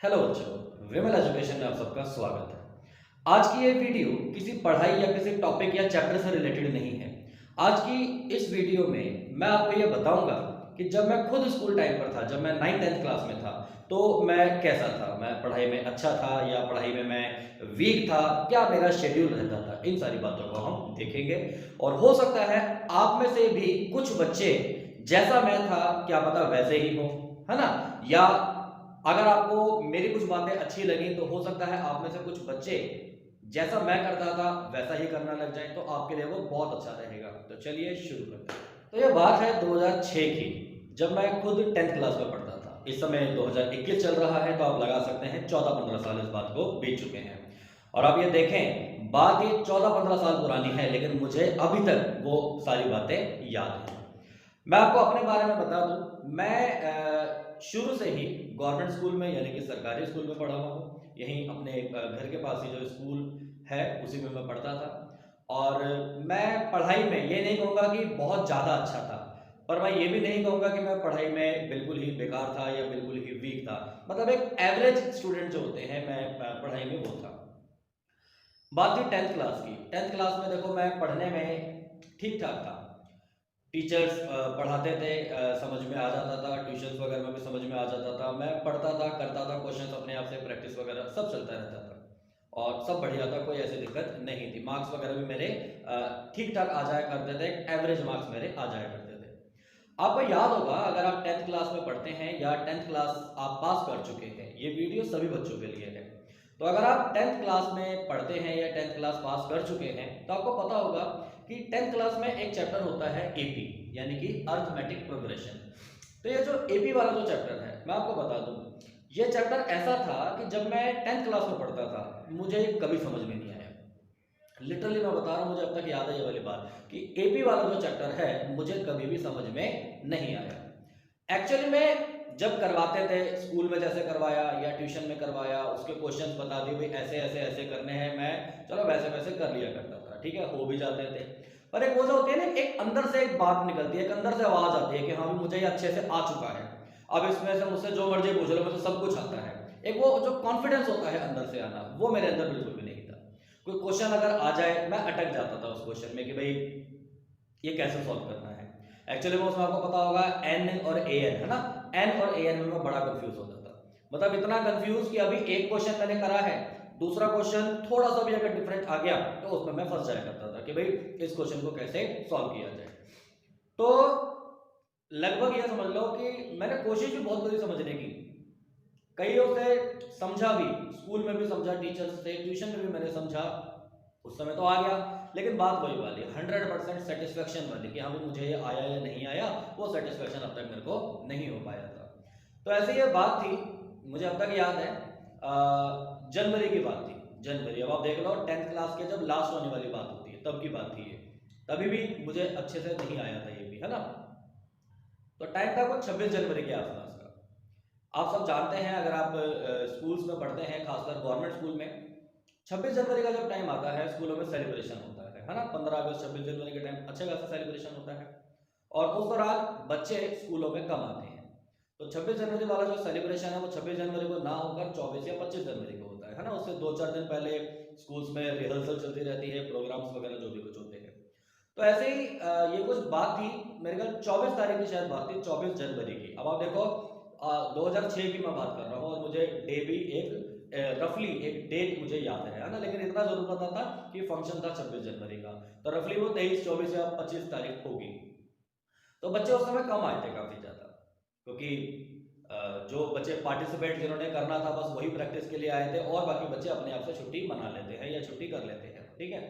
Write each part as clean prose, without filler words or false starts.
Hello बच्चों, विमल education में आप सबका स्वागत है। आज की ये वीडियो किसी पढ़ाई या किसी टॉपिक या चैप्टर से रिलेटेड नहीं है। आज की इस वीडियो में मैं आपको ये बताऊंगा कि जब मैं खुद स्कूल टाइम पर था, जब मैं 9th-10th क्लास में था, तो मैं कैसा था। मैं पढ़ाई में अच्छा था या पढ़ाई में मैं वीक था, क्या मेरा शेड्यूल रहता था, इन सारी बातों को हम देखेंगे। और हो सकता है आप में से भी कुछ बच्चे जैसा मैं था, क्या पता वैसे ही हो, है ना। या अगर आपको मेरी कुछ बातें अच्छी लगी तो हो सकता है आप में से कुछ बच्चे जैसा मैं करता था वैसा ही करना लग जाए, तो आपके लिए वो बहुत अच्छा रहेगा। तो चलिए शुरू करते हैं। तो ये बात है 2006 की, जब मैं खुद 10th क्लास में पढ़ता था। इस समय 2021 चल रहा है, तो आप लगा सकते हैं 14-15 साल इस बात को बीत चुके हैं। और आप ये देखें, बात ये 14-15 साल पुरानी है, लेकिन मुझे अभी तक वो सारी बातें याद हैं। मैं आपको अपने बारे में बता दूं, मैं शुरू से ही गवर्नमेंट स्कूल में यानी कि सरकारी स्कूल में पढ़ा हुआ हूँ। यहीं अपने घर के पास ही जो स्कूल है उसी में मैं पढ़ता था। और मैं पढ़ाई में ये नहीं कहूँगा कि बहुत ज़्यादा अच्छा था, पर मैं ये भी नहीं कहूँगा कि मैं पढ़ाई में बिल्कुल ही बेकार था या बिल्कुल ही वीक था। मतलब एक एवरेज स्टूडेंट जो होते हैं, मैं पढ़ाई में वो था। बात थी 10th क्लास की। 10th क्लास में देखो, मैं पढ़ने में ठीक ठाक था। टीचर्स पढ़ाते थे, समझ में आ जाता था। ट्यूशन्स वगैरह में भी समझ में आ जाता था। मैं पढ़ता था, करता था क्वेश्चंस अपने आप से, प्रैक्टिस वगैरह सब चलता रहता था और सब बढ़िया था, कोई ऐसी दिक्कत नहीं थी। मार्क्स वगैरह भी मेरे ठीक ठाक आ जाया करते थे, एवरेज मार्क्स मेरे आ जाया करते थे। आपको याद होगा, अगर आप 10th क्लास में पढ़ते हैं या 10th क्लास आप पास कर चुके हैं, ये वीडियो सभी बच्चों के लिए है। तो अगर आप 10th क्लास में पढ़ते हैं या 10th क्लास पास कर चुके हैं, तो आपको पता होगा कि 10th क्लास में एक चैप्टर होता है एपी, यानी कि अर्थमेटिक प्रोग्रेशन। तो ये जो एपी वाला जो चैप्टर है, मैं आपको बता दूं, ये चैप्टर ऐसा था कि जब मैं 10th क्लास में पढ़ता था, मुझे कभी समझ में नहीं आया। लिटरली मैं बता रहा हूँ, मुझे अब तक याद है ये वाली बात कि एपी वाला जो चैप्टर है मुझे कभी भी समझ में नहीं आया। एक्चुअली में जब करवाते थे स्कूल में, जैसे करवाया या ट्यूशन में करवाया, उसके क्वेश्चंस बता दिए भाई ऐसे ऐसे ऐसे करने हैं, मैं चलो वैसे वैसे कर लिया करता था, ठीक है, हो भी जाते थे। पर एक वो जो होती है ना, एक अंदर से एक बात निकलती है, एक अंदर से आवाज आती है कि हाँ मुझे ये अच्छे से आ चुका है, अब इसमें से मुझसे जो मर्जी पूछ लो, मुझे सब कुछ आता है। एक वो जो कॉन्फिडेंस होता है अंदर से आना, वो मेरे अंदर बिल्कुल भी नहीं था। कोई क्वेश्चन अगर आ जाए, मैं अटक जाता था उस क्वेश्चन में कि भाई ये कैसे सॉल्व करना है। एक्चुअली में उसमें आपको पता होगा एन और ए एन, है ना। एन और ए एन में मैं बड़ा कंफ्यूज होता था। मतलब इतना कंफ्यूज कि अभी एक क्वेश्चन मैंने करा है, दूसरा क्वेश्चन थोड़ा सा भी अगर डिफरेंट आ गया तो उसमें मैं फंस जाया करता था कि भाई इस क्वेश्चन को कैसे सॉल्व किया जाए। तो लगभग ये समझ लो कि मैंने कोशिश भी बहुत करी समझने की, कईयों से समझा भी, स्कूल में भी समझा, टीचर्स से, ट्यूशन में भी मैंने समझा, उस समय तो आ गया। लेकिन बात वही वाली 100% सेटिस्फेक्शन वाली कि हाँ भाई मुझे ये आया या नहीं आया, वो सेटिस्फेक्शन अब तक मेरे को नहीं हो पाया था। तो ऐसे ये बात थी, मुझे अब तक याद है, जनवरी की बात थी। जनवरी, अब आप देख लो 10th क्लास के जब लास्ट होने वाली बात होती है तब की बात थी ये। तभी भी मुझे अच्छे से नहीं आया था ये भी, है ना। तो टाइम था कुछ 26 जनवरी के आसपास का। आप सब जानते हैं, अगर आप स्कूल्स में पढ़ते हैं, खासकर गवर्नमेंट स्कूल में, 26 जनवरी का जब टाइम आता है स्कूलों में सेलिब्रेशन होता है ना। 15 अगस्त 26 जनवरी के टाइम अच्छे खासा सेलिब्रेशन होता है और उस दौरान बच्चे स्कूलों में कम आते हैं। तो 26 जनवरी वाला जो सेलिब्रेशन है वो 26 जनवरी को ना होकर 24 या 25 जनवरी को होता है ना। उससे 2-4 दिन पहले स्कूल्स में रिहर्सल चलती रहती है, प्रोग्राम्स वगैरह जो भी कुछ होते हैं। तो ऐसे ही ये कुछ बात थी, मेरे ख्याल 24 तारीख की शायद बात थी, 24 जनवरी की। अब आप देखो, 2006 की मैं बात कर रहा हूँ और मुझे डे भी एक रफली एक डेट मुझे याद है ना। लेकिन इतना जरूर पता था कि फंक्शन था 26 जनवरी का, तो रफली वो 23, 24 या 25 तारीख होगी। तो बच्चे उस समय कम आए थे काफी ज्यादा, क्योंकि जो बच्चे पार्टिसिपेट जिन्होंने करना था बस वही प्रैक्टिस के लिए आए थे, और बाकी बच्चे अपने आप से छुट्टी मना लेते हैं या छुट्टी कर लेते हैं, ठीक है।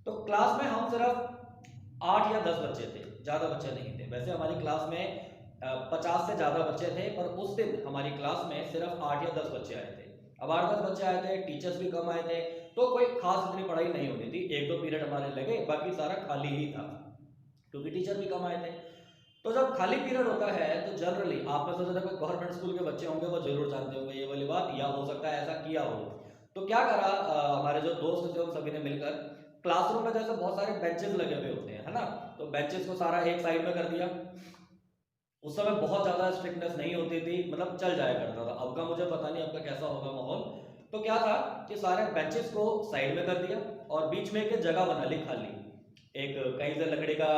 तो क्लास में हम सिर्फ 8 या 10 बच्चे थे, ज़्यादा बच्चे नहीं थे। वैसे हमारी क्लास में 50 से ज़्यादा बच्चे थे, पर उस दिन हमारी क्लास में सिर्फ 8 या 10 बच्चे आए थे। अब 8-10 बच्चे आए थे, टीचर्स भी कम आए थे, तो कोई खास इतनी पढ़ाई नहीं होती थी। 1-2 पीरियड हमारे लगे, बाकी सारा खाली ही था, क्योंकि टीचर भी कम आए थे। तो जब खाली पीरियड होता है तो जनरली आप में से जो कोई गवर्नमेंट स्कूल के बच्चे होंगे वो जरूर जानते होंगे ये वाली बात, या हो सकता है ऐसा किया हो। तो क्या करा, हमारे जो दोस्त थे उन सभी ने मिलकर क्लासरूम में जैसे बहुत सारे बेंचेस लगे हुए होते हैं, है ना, तो बेंचेस को सारा एक साइड में कर दिया। उस समय बहुत ज़्यादा स्ट्रिक्टनेस नहीं होती थी, मतलब चल जाया करता था। अब का मुझे पता नहीं अब का कैसा होगा माहौल। तो क्या था कि सारे बेंचेस को साइड में कर दिया और बीच में एक जगह बना ली खाली। एक कहीं से लकड़ी का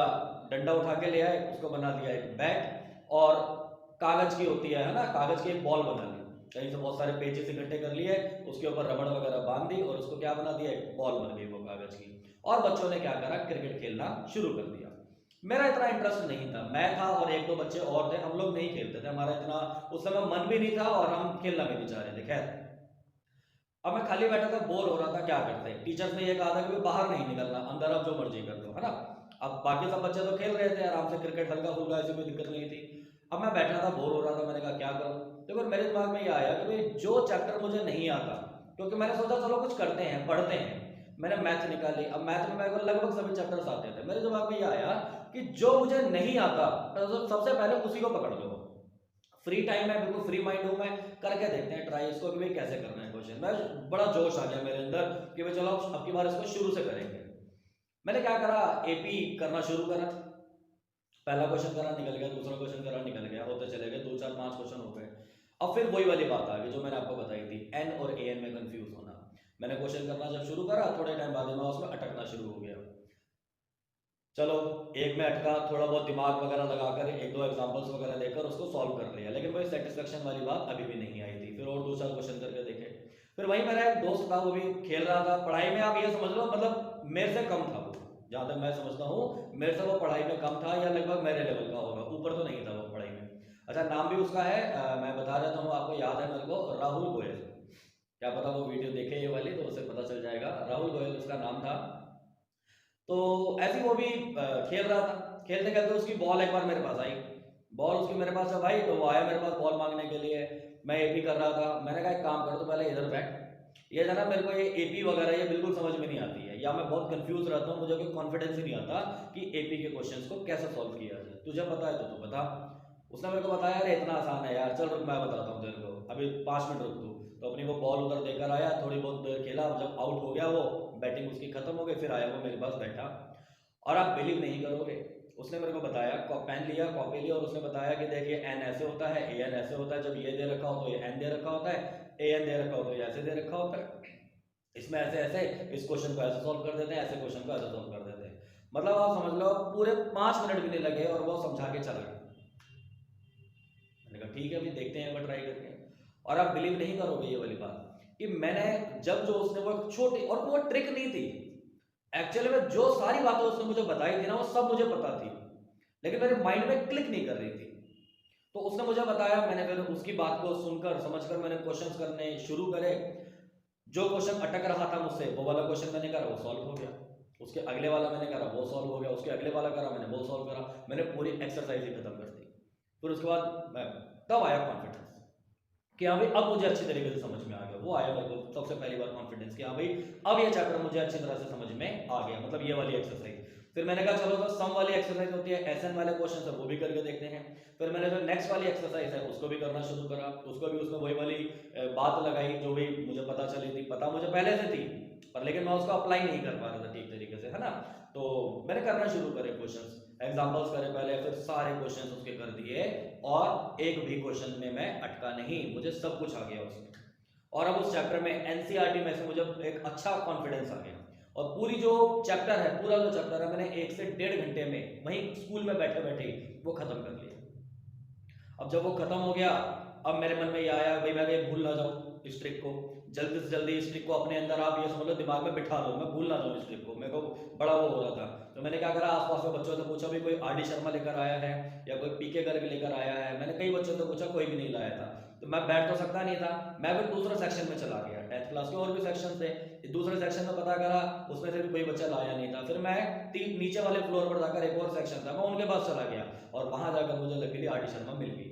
डंडा उठा के ले आए, उसको बना दिया एक बैट, और कागज की होती है ना, कागज की एक बॉल बना ली। कहीं से बहुत सारे पेजेस इकट्ठे कर लिए, उसके ऊपर रबड़ वगैरह बांध दी और उसको क्या बना दिया, एक बॉल बन गई वो कागज की। और बच्चों ने क्या करा, क्रिकेट खेलना शुरू कर दिया। मेरा इतना इंटरेस्ट नहीं था, मैं था और एक दो बच्चे और थे, हम लोग नहीं खेलते थे, हमारा इतना उस समय मन भी नहीं था और हम खेलना भी नहीं चाह रहे थे। खैर, अब मैं खाली बैठा था, बोर हो रहा था, क्या करते, टीचर्स ने ये कहा था कि भाई बाहर नहीं निकलना, अंदर आप जो मर्जी कर लो, है ना। अब बाकी सब बच्चे तो खेल रहे थे आराम से क्रिकेट, हल्का फुल्का, ऐसी कोई दिक्कत नहीं थी। अब मैं बैठा था, बोर हो रहा था, मैंने कहा क्या करूं। तो फिर मेरे दिमाग में ये आया कि भाई जो चैप्टर मुझे नहीं आता, क्योंकि मैंने सोचा चलो कुछ करते हैं, पढ़ते हैं। मैंने मैथ निकाली। अब मैथ में मेरे को लगभग सभी चैप्टर्स आते थे। मेरे दिमाग में ये आया कि जो मुझे नहीं आता तो सबसे पहले उसी को पकड़ लो। फ्री टाइम है, बिल्कुल फ्री माइंड हूं मैं, करके देखते हैं ट्राई इसको कि भाई कैसे करना है क्वेश्चन। मैं बड़ा जोश आ गया मेरे अंदर कि भाई चलो अब की बार इसको शुरू से करेंगे। मैंने क्या करा, एपी करना शुरू करा। पहला क्वेश्चन करा, निकल गया, दूसरा क्वेश्चन करा, निकल गया, होते चले गए, 2 4 5 क्वेश्चन हो गए। अब फिर वही वाली बात आ गई जो मैंने आपको बताई थी, एन और ए एन में कंफ्यूज होना। मैंने क्वेश्चन करना जब शुरू करा, थोड़े टाइम बाद मैं उसमें अटकना शुरू हो गया। चलो, एक में अटका, थोड़ा बहुत दिमाग वगैरह लगाकर एक दो एग्जांपल्स वगैरह लेकर उसको सॉल्व कर लिया, लेकिन वही सेटिस्फेक्शन वाली बात अभी भी नहीं आई थी। फिर और 2 4 क्वेश्चन करके देखे। फिर वही मेरा एक दोस्त था, वो भी खेल रहा था पढ़ाई में, आप ये समझ लो मतलब मेरे से कम था वो, जहां तक मैं समझता हूँ मेरे से वो पढ़ाई में कम था, या लगभग मेरे लेवल का होगा, ऊपर तो नहीं था वो पढ़ाई में। अच्छा, नाम भी उसका है, मैं बता देता हूँ, आपको याद है मेरे को, राहुल गोयल। क्या पता वो वीडियो देखे ये वाली, तो उसे पता चल जाएगा। राहुल गोयल उसका नाम था। तो ऐसे ही वो भी खेल रहा था। खेलते खेलते उसकी बॉल एक बार मेरे पास आई। बॉल उसकी मेरे पास है भाई, तो वो आया मेरे पास बॉल मांगने के लिए। मैं एपी कर रहा था। मैंने कहा एक काम कर, तो पहले इधर बैठ। ये जो ना, मेरे को ये एपी वगैरह ये बिल्कुल समझ में नहीं आती है, या मैं बहुत कंफ्यूज रहता हूँ, मुझे कोई कॉन्फिडेंस ही नहीं आता कि एपी के क्वेश्चंस को कैसे सॉल्व किया जाए। तुझे पता है तो तू बता। उसने मेरे को बताया, अरे इतना आसान है यार, चल रुक मैं बताता हूँ तेरे को, अभी 5 मिनट रुक तू। तो अपनी वो बॉल उधर देकर आया, थोड़ी बहुत देर खेला, जब आउट हो गया वो, बैटिंग उसकी खत्म हो गई, फिर आया वो मेरे पास बैठा। और आप बिलीव नहीं करोगे, उसने मेरे को बताया, पेन लिया, कॉपी लिया, और उसने बताया कि देखिए एन ऐसे होता है, ए एन ऐसे होता है, जब ये दे रखा हो तो ये एन दे रखा होता है, ए एन दे रखा हो तो ये ऐसे दे रखा होता है, इसमें ऐसे ऐसे, इस क्वेश्चन को ऐसे सॉल्व कर देते हैं, ऐसे क्वेश्चन को ऐसे सॉल्व कर देते हैं। मतलब आप समझ लो पूरे 5 मिनट भी नहीं लगे और वो समझा के चला गया। मैंने कहा ठीक है, अभी देखते हैं, एक ट्राई करके। और आप बिलीव नहीं करोगे ये वाली बात कि मैंने जब जो उसने वो छोटी, और वो ट्रिक नहीं थी एक्चुअली में, जो सारी बातें उसने मुझे बताई थी ना वो सब मुझे पता थी, लेकिन मेरे माइंड में क्लिक नहीं कर रही थी। तो उसने मुझे बताया, मैंने फिर उसकी बात को सुनकर समझकर मैंने क्वेश्चंस करने शुरू करे। जो क्वेश्चन अटक रहा था मुझसे, वो वाला क्वेश्चन मैंने करा, वो सॉल्व हो गया। उसके अगले वाला मैंने करा, वो सॉल्व हो गया। उसके अगले वाला करा मैंने, वो सॉल्व करा। मैंने पूरी एक्सरसाइज ही खत्म कर दी। फिर उसके बाद मैं, तब आया कॉन्फिडेंस कि हाँ भाई अब मुझे अच्छी तरीके से समझ में आ गया। वो आया मेरे को सबसे पहली बार कॉन्फिडेंस कि हाँ भाई अब ये चैप्टर मुझे अच्छी तरह से समझ में आ गया, मतलब ये वाली एक्सरसाइज। फिर मैंने कहा चलो, तो सम वाली एक्सरसाइज होती है, एसएन वाले क्वेश्चन है, वो भी करके देखते हैं। फिर मैंने जो नेक्स्ट वाली एक्सरसाइज है उसको भी करना शुरू करा। उसको भी उसमें वही वाली बात लगाई जो भी मुझे पता चली थी, पता मुझे पहले से थी, पर लेकिन मैं उसको अप्लाई नहीं कर पा रहा था ठीक तरीके से, है ना। तो मैंने करना शुरू करे क्वेश्चंस, एग्जांपल्स करे पहले, फिर सारे क्वेश्चंस उसके कर दिए, और एक भी क्वेश्चन में मैं अटका नहीं, मुझे सब कुछ आ गया उसमें। और अब उस चैप्टर में एनसीईआरटी में से मुझे एक अच्छा कॉन्फिडेंस आ गया, और पूरी जो चैप्टर है, पूरा जो चैप्टर है, मैंने 1 से 1.5 घंटे में वहीं स्कूल में बैठे बैठे वो खत्म कर लिया। अब जब वो खत्म हो गया, अब मेरे मन में ये आया भाई मैं कहीं भूल ना जाऊं इस ट्रिक को, जल्दी से जल्दी इस ट्रिक को अपने अंदर आप ये समझ लो दिमाग में बिठा लो, मैं भूल ना जाऊं इस ट्रिक को। मेरे को बड़ा वो हो रहा था। तो मैंने क्या करा, आसपास में बच्चों से पूछा भी कोई आर डी शर्मा लेकर आया है या कोई पीके करके लेकर आया है। मैंने कई बच्चों से पूछा, कोई भी नहीं लाया था। तो मैं बैठ तो सकता नहीं था, मैं फिर दूसरे सेक्शन में चला गया। 10th क्लास के और भी सेक्शन थे, दूसरे सेक्शन में पता करा, उसमें से भी कोई बच्चा लाया नहीं था। फिर मैं नीचे वाले फ्लोर पर जाकर, एक और सेक्शन था, मैं उनके पास चला गया, और वहां जाकर मुझे लकीली आर डी शर्मा मिल गई।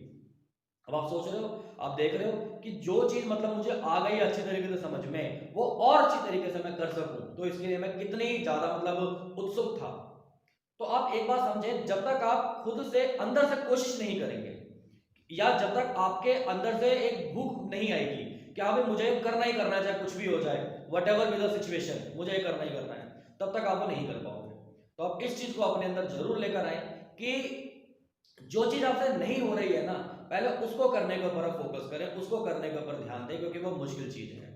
अब आप सोच रहे हो, आप देख रहे हो कि जो चीज मतलब मुझे आ गई अच्छी तरीके से समझ में, वो और अच्छी तरीके से मैं कर सकूं, तो इसके लिए मैं कितनी ज्यादा मतलब उत्सुक था। तो आप एक बात समझें, जब तक आप खुद से अंदर से कोशिश नहीं करेंगे, या जब तक आपके अंदर से एक भूख नहीं आएगी कि हाँ भाई मुझे करना ही करना है, चाहे कुछ भी हो जाए, what ever be the situation, मुझे ये करना ही करना है, तब तक आप वो नहीं कर पाओगे। तो आप इस चीज को अपने अंदर जरूर लेकर आए कि जो चीज आपसे नहीं हो रही है ना, पहले उसको करने के ऊपर फोकस करें, उसको करने के ऊपर ध्यान दें, क्योंकि वो मुश्किल चीज है।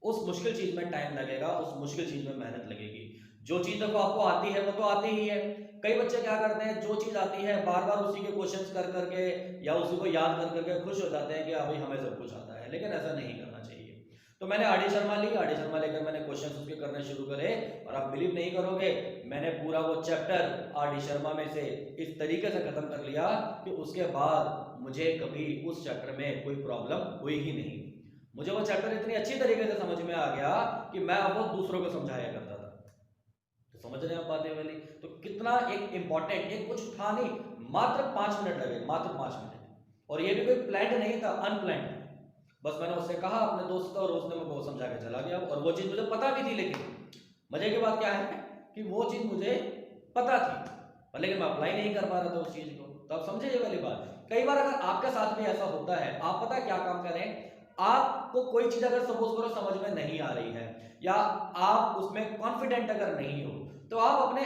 उस मुश्किल चीज में टाइम लगेगा, उस मुश्किल चीज में मेहनत लगेगी। जो चीज देखो आपको आती है वो तो आती ही है। कई बच्चे क्या करते हैं, जो चीज आती है बार बार उसी के क्वेश्चंस कर करके या उसी को याद कर करके खुश हो जाते हैं कि हाँ भाई हमें सब कुछ आता है, लेकिन ऐसा नहीं करना चाहिए। तो मैंने आर डी शर्मा ली, आर डी शर्मा लेकर मैंने क्वेश्चन उसके करने शुरू करे, और आप बिलीव नहीं करोगे, मैंने पूरा वो चैप्टर आर डी शर्मा में से इस तरीके से खत्म कर लिया कि उसके बाद मुझे कभी उस चैप्टर में कोई प्रॉब्लम हुई ही नहीं। मुझे वो चैप्टर इतनी अच्छी तरीके से समझ में आ गया कि मैं अब वो दूसरों को समझाया करता था। तो समझ रहे हैं आप बातें वाली? तो कितना एक इंपॉर्टेंट, एक कुछ था नहीं, मात्र 5 मिनट लगे, मात्र 5 मिनट, और ये भी कोई प्लान्ड नहीं था, अनप्लान्ड। बस मैंने उससे कहा अपने दोस्त को, और उसने मुझे समझा के चला गया, और वो चीज मुझे पता भी थी। लेकिन मजे की बात क्या है कि वो चीज मुझे पता थी, पर लेकिन मैं अप्लाई नहीं कर पा रहा था उस चीज को। तो आप समझे ये वाली बात? कई बार अगर आपके साथ भी ऐसा होता है, आप पता क्या काम करें, आपको कोई चीज अगर सपोज करो समझ में नहीं आ रही है, या आप उसमें कॉन्फिडेंट अगर नहीं हो, तो आप अपने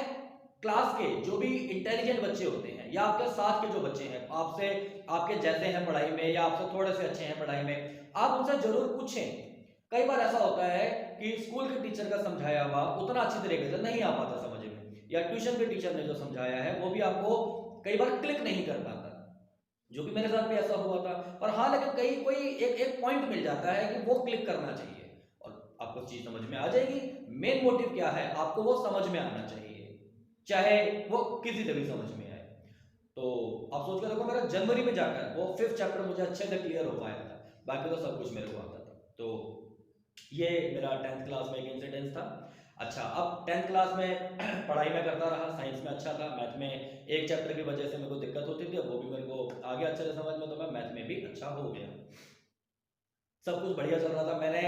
क्लास के जो भी इंटेलिजेंट बच्चे होते हैं, या आपके साथ के जो बच्चे हैं, आपसे आपके जैसे हैं पढ़ाई में, या आपसे थोड़े से अच्छे हैं पढ़ाई में, आप उनसे जरूर पूछें। कई बार ऐसा होता है कि स्कूल के टीचर का समझाया हुआ उतना अच्छी तरीके से नहीं आ पाता समझ में, या ट्यूशन के टीचर ने जो समझाया है वो भी आपको कई बार क्लिक नहीं कर पाता, जो कि मेरे साथ भी ऐसा हुआ था। और हाँ, लेकिन कहीं कोई एक एक पॉइंट मिल जाता है कि वो क्लिक करना चाहिए, और आपको चीज समझ में आ जाएगी। मेन मोटिव क्या है, आपको वो समझ में आना चाहिए, चाहे वो किसी से भी समझ में आए। तो आप सोच कर देखो, मेरा जनवरी में जाकर वो 5th चैप्टर मुझे अच्छे से क्लियर हो पाया था, बाकी तो सब कुछ मेरे को आता था। तो ये मेरा 10th क्लास में एक इंसिडेंस था। अच्छा, अब 10th क्लास में पढ़ाई में करता रहा, साइंस में अच्छा था, मैथ में एक चैप्टर की वजह से मेरे को दिक्कत होती थी, अब वो भी मेरे को आ गया अच्छे से समझ में, तो मैं मैथ में भी अच्छा हो गया, सब कुछ बढ़िया चल रहा था। मैंने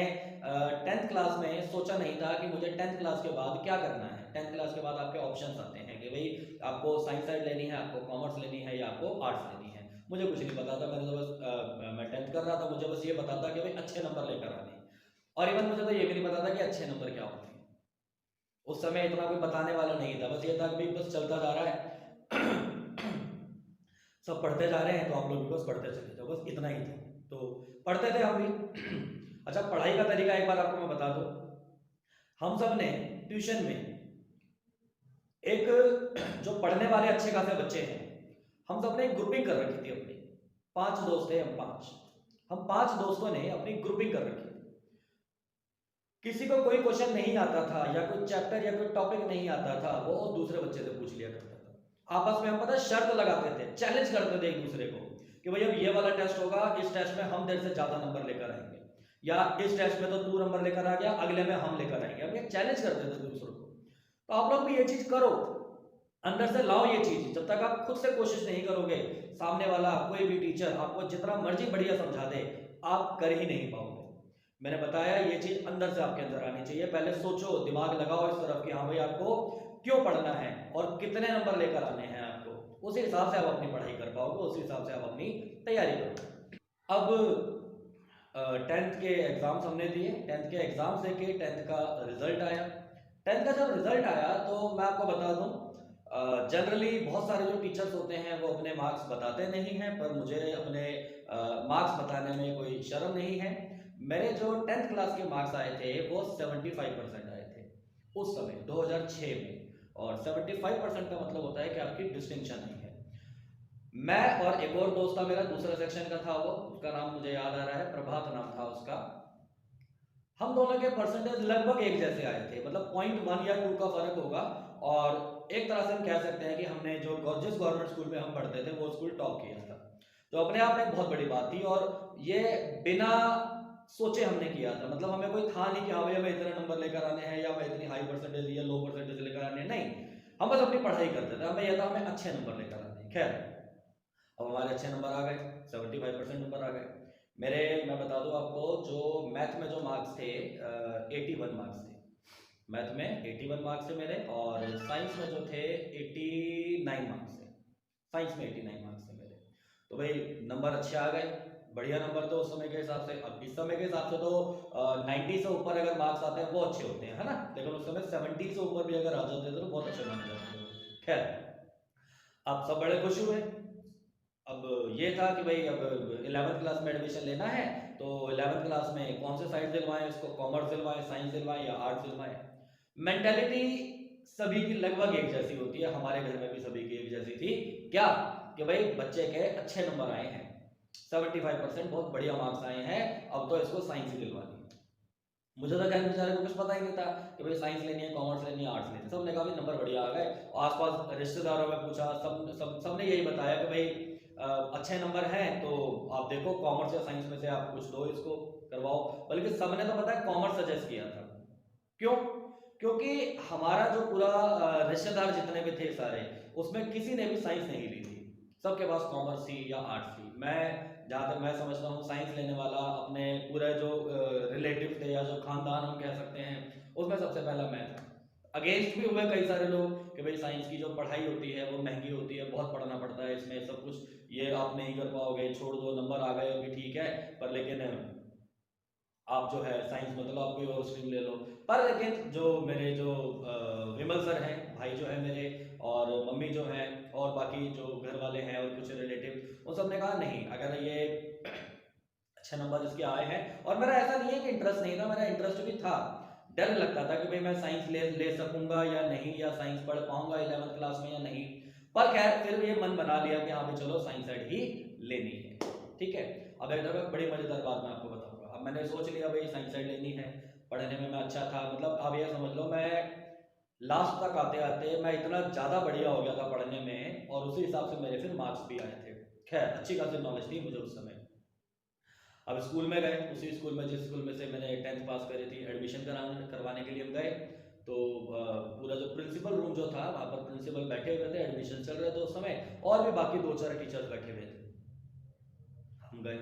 10th क्लास में सोचा नहीं था कि मुझे 10th क्लास के बाद क्या करना है। 10th क्लास के बाद आपके ऑप्शंस आते हैं कि भाई आपको साइंस साइड लेनी है, आपको कॉमर्स लेनी है, या आपको आर्ट्स लेनी है। मुझे कुछ नहीं पता था, मैंने तो बस मैं 10th कर रहा था, मुझे बस ये पता था कि भाई अच्छे नंबर लेकर आने, और इवन मुझे तो ये भी नहीं पता था कि अच्छे नंबर क्या होते हैं। उस समय इतना कोई बताने वाला नहीं था, बस ये था कि भाई बस चलता जा रहा है सब पढ़ते जा रहे हैं, तो आप लोग भी बस पढ़ते चले जाओ, बस इतना ही था। तो पढ़ते थे हम भी। अच्छा, पढ़ाई का तरीका एक बार आपको मैं बता दूं। हम सब ने ट्यूशन में एक जो पढ़ने वाले अच्छे खासे बच्चे हैं, हम सब ने एक ग्रुपिंग कर रखी थी अपनी। 5 दोस्त थे हम 5 दोस्तों ने अपनी ग्रुपिंग कर रखी थी। किसी को कोई क्वेश्चन नहीं आता था, या कोई चैप्टर या कोई टॉपिक नहीं आता था, वो दूसरे बच्चे से पूछ लिया करता था। आपस में हम पता शर्त लगाते थे, चैलेंज करते थे एक दूसरे को कि भाई अब ये वाला टेस्ट होगा, इस टेस्ट में हम तेरे से ज्यादा नंबर लेकर आएंगे, या इस टेस्ट में तो तू नंबर लेकर आ गया, अगले में हम लेकर आएंगे। अब ये चैलेंज करते थे दूसरों को। तो आप लोग भी ये चीज करो, अंदर से लाओ ये चीज। जब तक आप खुद से कोशिश नहीं करोगे, सामने वाला कोई भी टीचर आपको जितना मर्जी बढ़िया समझा दे, आप कर ही नहीं पाओगे। मैंने बताया ये चीज अंदर से आपके अंदर आनी चाहिए। पहले सोचो, दिमाग लगाओ इस तरफ कि हाँ भाई आपको क्यों पढ़ना है और कितने नंबर लेकर आने हैं आपको, उस हिसाब से आप अपनी पढ़ाई कर पाओगे, उस हिसाब से आप अपनी तैयारी करोगे। अब 10th के एग्जाम्स हमने दिए, 10th के एग्जाम से के 10th का रिजल्ट आया। 10th का जब रिजल्ट आया तो मैं आपको बता दूं, जनरली बहुत सारे जो टीचर्स होते हैं वो अपने मार्क्स बताते नहीं हैं, पर मुझे अपने मार्क्स बताने में कोई शर्म नहीं है। मेरे जो 10th क्लास के मार्क्स आए थे वो 75% आए थे उस समय 2006 में, और 75% का मतलब होता है कि आपकी डिस्टिंक्शन आई है। मैं और एक और दोस्त था मेरा, दूसरा सेक्शन का था वो, उसका नाम मुझे याद आ रहा है, प्रभात नाम था उसका। हम दोनों के परसेंटेज लगभग एक जैसे आए थे, मतलब 0.1 या 2 का फर्क होगा। और एक तरह से हम कह सकते हैं कि हमने जो जिस गवर्नमेंट स्कूल में हम पढ़ते थे वो स्कूल टॉप किया था। तो अपने आप में एक बहुत बड़ी बात थी, और ये बिना सोचे हमने किया था। मतलब हमें कोई था नहीं कि हाँ भाई हमें इतने नंबर लेकर आने हैं, या हमें इतनी हाई परसेंटेज या लो परसेंटेज लेकर आने हैं, नहीं। हम बस अपनी पढ़ाई करते थे, हमें यह था हमें अच्छे नंबर लेकर आने हैं। खैर, अब हमारे अच्छे नंबर आ गए, 75% नंबर आ गए मेरे। मैं बता दूं आपको, जो मैथ में जो मार्क्स थे 81 मार्क्स थे, मैथ में 81 मार्क्स थे मेरे, और साइंस में जो थे 89 मार्क्स थे, साइंस में 89 मार्क्स थे मेरे। तो भाई नंबर अच्छे आ गए, बढ़िया नंबर तो उस समय के हिसाब से। अब इस समय के हिसाब से तो 90 से ऊपर अगर मार्क्स आते हैं वो अच्छे होते हैं, है ना, लेकिन उस समय 70 से ऊपर भी अगर आ जाते थे तो बहुत अच्छे माने जाते थे। खैर, अब सब बड़े खुश हुए, अब ये था कि भाई अब 11th क्लास में एडमिशन लेना है, तो 11th क्लास में कौन से साइंस दिलवाएं इसको, कॉमर्स दिलवाएं, साइंस दिलवाएं या आर्ट्स दिलवाएं। मेंटेलिटी सभी की लगभग एक जैसी होती है, हमारे घर में भी सभी की एक जैसी थी। क्या कि भाई बच्चे के अच्छे नंबर आए हैं, 75% बहुत बढ़िया मार्क्स आए हैं, अब तो इसको साइंस ही दिलवानी। मुझे तो खैर बेचारे को कुछ पता ही नहीं था कि भाई साइंस लेनी है, कॉमर्स लेनी है, आर्ट्स लेनी है। सबने कहा भाई नंबर बढ़िया आ गए। आसपास रिश्तेदारों में पूछा, सबने यही बताया कि भाई अच्छे नंबर हैं तो आप देखो कॉमर्स या साइंस में से आप कुछ दो, इसको करवाओ। बल्कि सबने तो पता है कॉमर्स सजेस्ट किया था। क्यों? क्योंकि हमारा जो पूरा रिश्तेदार जितने भी थे सारे, उसमें किसी ने भी साइंस नहीं ली थी, सबके पास कॉमर्स थी या आर्ट्स थी। मैं जहाँ तक मैं समझता हूँ साइंस लेने वाला अपने पूरे जो रिलेटिव थे या जो खानदान हम कह सकते हैं, उसमें सबसे पहला मैं था। अगेंस्ट भी हुए कई सारे लोग कि भाई साइंस की जो पढ़ाई होती है वो महंगी होती है, बहुत पढ़ना पड़ता है इसमें, सब कुछ ये आप नहीं कर पाओगे, छोड़ दो, नंबर आ गए अभी ठीक है, पर लेकिन आप जो है साइंस मतलब आप कोई और स्ट्रीम ले लो। पर लेकिन जो मेरे जो विमल सर हैं, भाई जो है मेरे, और मम्मी जो हैं, और बाकी जो घर वाले हैं और कुछ रिलेटिव, उन सब ने कहा नहीं, अगर ये अच्छे नंबर इसके आए हैं। और मेरा ऐसा नहीं है कि इंटरेस्ट नहीं था, मेरा इंटरेस्ट भी था। डर लगता था कि भाई मैं साइंस ले सकूंगा या नहीं, या साइंस पढ़ पाऊंगा 11th क्लास में या नहीं। पर खैर फिर ये मन बना लिया कि हाँ भाई चलो साइंस साइड ही लेनी है। ठीक है। अब एक बड़ी मजेदार बात मैं आपको बताऊंगा। अब मैंने सोच लिया भाई साइंस साइड लेनी है, पढ़ने में मैं अच्छा था, मतलब अब ये समझ लो मैं लास्ट तक आते आते मैं इतना ज्यादा बढ़िया हो गया था पढ़ने में, और उसी हिसाब से मेरे फिर मार्क्स भी आए थे। खैर अच्छी खासी नॉलेज थी मुझे उस समय। अब स्कूल में गए, उसी स्कूल में जिस स्कूल में से मैंने 10th पास करी थी, एडमिशन करवाने के लिए हम गए। तो पूरा जो प्रिंसिपल रूम जो था वहाँ पर प्रिंसिपल बैठे हुए थे, एडमिशन चल रहे थे उस समय, और भी बाकी 2-4 टीचर्स बैठे हुए थे। हम गए,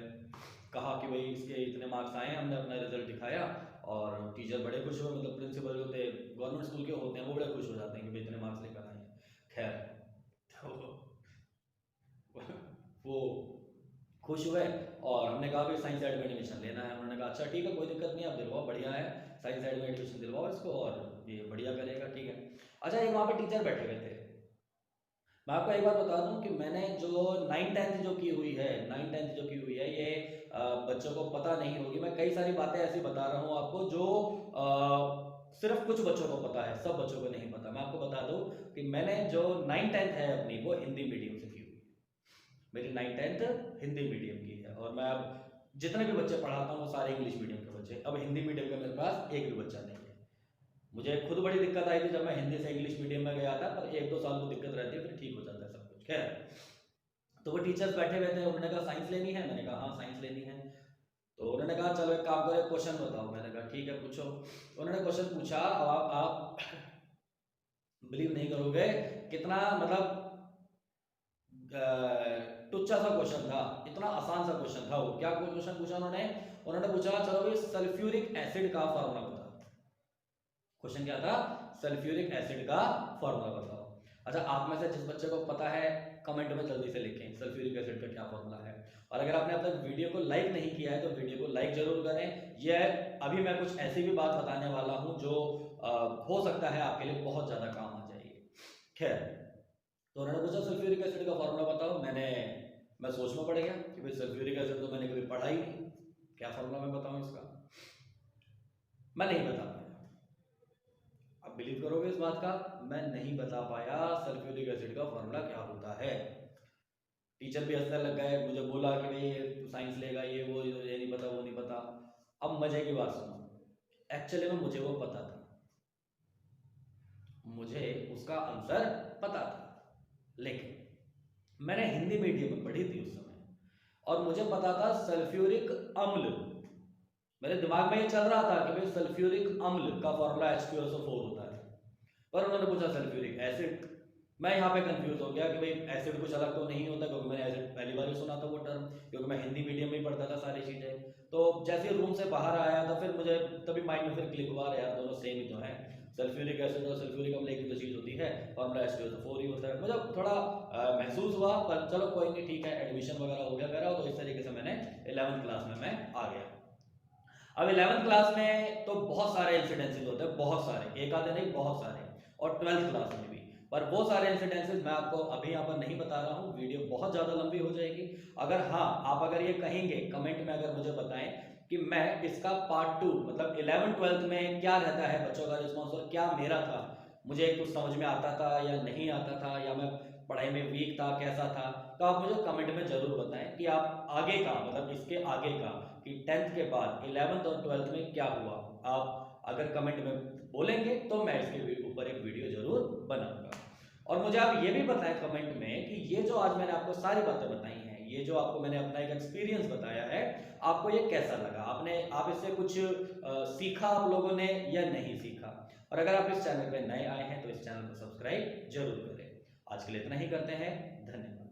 कहा कि भाई इसके इतने मार्क्स आए हैं, हमने अपना रिजल्ट दिखाया, और टीचर बड़े खुश हुए, मतलब प्रिंसिपल जो थे गवर्नमेंट स्कूल के होते हैं, वो बड़े खुश हो जाते हैं कि भाई इतने मार्क्स लेकर आए हैं। खैर तो वो खुश हुए, और हमने कहा भाई साइंस साइड में एडमिशन लेना है। उन्होंने कहा अच्छा ठीक है, कोई दिक्कत नहीं, आप दिलवाओ, बढ़िया है, साइंस साइड में एडमिशन दिलवाओ इसको, और ये बढ़िया करेगा, ठीक है। अच्छा, एक वहाँ पे टीचर बैठे हुए थे। मैं आपको एक बात बता दूं कि मैंने जो 9th-10th जो की हुई है, 9th-10th जो की हुई है, ये बच्चों को पता नहीं होगी। मैं कई सारी बातें ऐसी बता रहा हूँ आपको जो सिर्फ कुछ बच्चों को पता है, सब बच्चों को नहीं पता। मैं आपको बता दूं कि मैंने जो 9th-10th है अपनी, वो हिंदी मीडियम से की हुई है। मेरी 9th-10th हिंदी मीडियम की है, और मैं अब जितने भी बच्चे पढ़ाता हूँ वो सारे इंग्लिश मीडियम के बच्चे। अब हिंदी मीडियम का मेरे पास एक भी बच्चा नहीं है। मुझे खुद बड़ी दिक्कत आई थी जब मैं हिंदी से इंग्लिश मीडियम में गया था, पर 1-2 साल वो दिक्कत रहती है, फिर ठीक हो जाता है सब कुछ। खैर, तो वो टीचर्स बैठे हुए थे, उन्होंने कहा साइंस लेनी है, मैंने कहा हाँ साइंस लेनी है। तो उन्होंने कहा चलो एक काम करो, क्वेश्चन बताओ। मैंने कहा ठीक है पूछो। उन्होंने क्वेश्चन पूछा, अब आप बिलीव नहीं करोगे कितना, मतलब टुच्चा सा क्वेश्चन था, इतना आसान सा क्वेश्चन था वो। क्या क्वेश्चन पूछा उन्होंने? उन्होंने पूछा चलो भाई सल्फ्यूरिक एसिड का फॉर्मूला बताओ। क्वेश्चन क्या था? सल्फ्यूरिक एसिड का फॉर्मूला बताओ। अच्छा, आप में से जिस बच्चे को पता है कमेंट में जल्दी से लिखें सल्फ्यूरिक एसिड का क्या फॉर्मूला है। और अगर आपने अब तक वीडियो को लाइक नहीं किया है तो वीडियो को लाइक जरूर करें। यह अभी मैं कुछ ऐसी भी बात बताने वाला हूं जो हो सकता है आपके लिए बहुत ज्यादा काम आ जाएगी। खैर, तो उन्होंने पूछा सल्फ्यूरिक एसिड का फॉर्मूला बताओ। मैं सोच में पड़ गया कि भाई सल्फ्यूरिक एसिड तो मैंने कभी पढ़ा ही नहीं, क्या फॉर्मूला मैं बताऊं इसका। मैं नहीं बता पाया। आप बिलीव करोगे इस बात का, मैं नहीं बता पाया सल्फ्यूरिक एसिड का फॉर्मूला क्या होता है। टीचर भी हंसने लग गए, मुझे बोला कि भाई तू साइंस लेगा, ये वो, ये नहीं पता, वो नहीं पता। अब मजे की बात सुनो, एक्चुअली में मुझे वो पता था, मुझे उसका आंसर पता था, लेकिन मैंने हिंदी मीडियम में पढ़ी थी उस समय, और मुझे पता था सल्फ्यूरिक अम्ल। मेरे दिमाग में ये चल रहा था कि भाई सल्फ्यूरिक अम्ल का फॉर्मूला H2SO4 होता है। पर उन्होंने पूछा सल्फ्यूरिक एसिड। मैं यहाँ पे कंफ्यूज हो गया कि भाई एसिड कुछ अलग तो नहीं होता, क्योंकि मैंने एसिड पहली बार ही सुना था वो टर्म, क्योंकि मैं हिंदी मीडियम में ही पढ़ता था सारी चीजें। तो जैसे रूम से बाहर आया तो फिर मुझे तभी माइंड में फिर क्लिक हुआ, यार दोनों सेम ही तो है, सल्फ्यूरिक एसिड और सल्फ्यूरिक अम्ल एक ही तो चीज होती है, फॉर्मूला H2SO4 ही होता है। मुझे थोड़ा महसूस हुआ, पर चलो कोई नहीं, ठीक है, एडमिशन वगैरह हो गया मेरा। तो इस तरीके से मैंने 11th क्लास में मैं आ गया। अब 11th क्लास में तो बहुत सारे इंसिडेंसेस होते हैं, बहुत सारे, एक आधे नहीं, बहुत सारे। और 12th क्लास में भी पर वो सारे इंसिडेंसेस मैं आपको अभी यहाँ पर नहीं बता रहा हूँ, वीडियो बहुत ज़्यादा लंबी हो जाएगी। अगर हाँ, आप अगर ये कहेंगे कमेंट में, अगर मुझे बताएं कि मैं इसका पार्ट 2 मतलब 11th-12th में क्या रहता है बच्चों का रिस्पॉन्स और क्या मेरा था, मुझे कुछ समझ में आता था या नहीं आता था, या मैं पढ़ाई में वीक था, कैसा था, तो आप मुझे कमेंट में ज़रूर बताएं कि आप आगे का मतलब इसके आगे का कि 10th के बाद 11th और 12th में क्या हुआ। आप अगर कमेंट में बोलेंगे तो मैं इसके ऊपर एक वीडियो ज़रूर बनाऊंगा। और मुझे आप ये भी बताएं कमेंट में कि ये जो आज मैंने आपको सारी बातें बताई हैं, ये जो आपको मैंने अपना एक एक्सपीरियंस बताया है, आपको ये कैसा लगा, आप इससे कुछ सीखा आप लोगों ने या नहीं सीखा। और अगर आप इस चैनल पे नए आए हैं तो इस चैनल को सब्सक्राइब जरूर करें। आज के लिए इतना ही करते हैं, धन्यवाद।